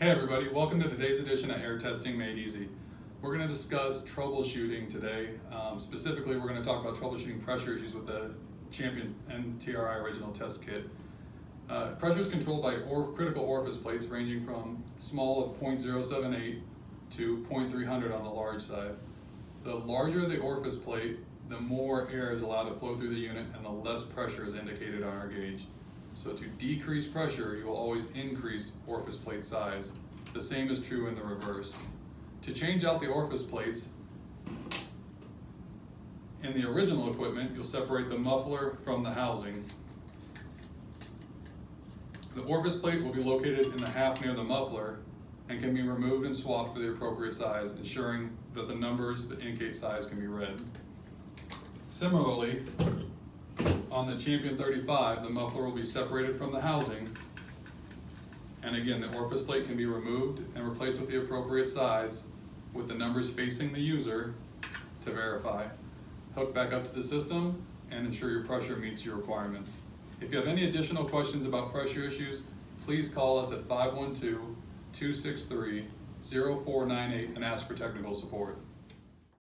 Hey everybody, welcome to today's edition of Air Testing Made Easy. We're going to discuss troubleshooting today. Specifically, we're going to talk about troubleshooting pressure issues with the Champion NTRI original test kit. Pressure is controlled by critical orifice plates ranging from small of 0.078 to 0.300 on the large side. The larger the orifice plate, the more air is allowed to flow through the unit and the less pressure is indicated on our gauge. So to decrease pressure, you will always increase orifice plate size. The same is true in the reverse. To change out the orifice plates, in the original equipment, you'll separate the muffler from the housing. The orifice plate will be located in the half near the muffler and can be removed and swapped for the appropriate size, ensuring that the numbers that indicate size can be read. Similarly, on the Champion 35, the muffler will be separated from the housing, and again, the orifice plate can be removed and replaced with the appropriate size with the numbers facing the user to verify. Hook back up to the system and ensure your pressure meets your requirements. If you have any additional questions about pressure issues, please call us at 512-263-0498 and ask for technical support.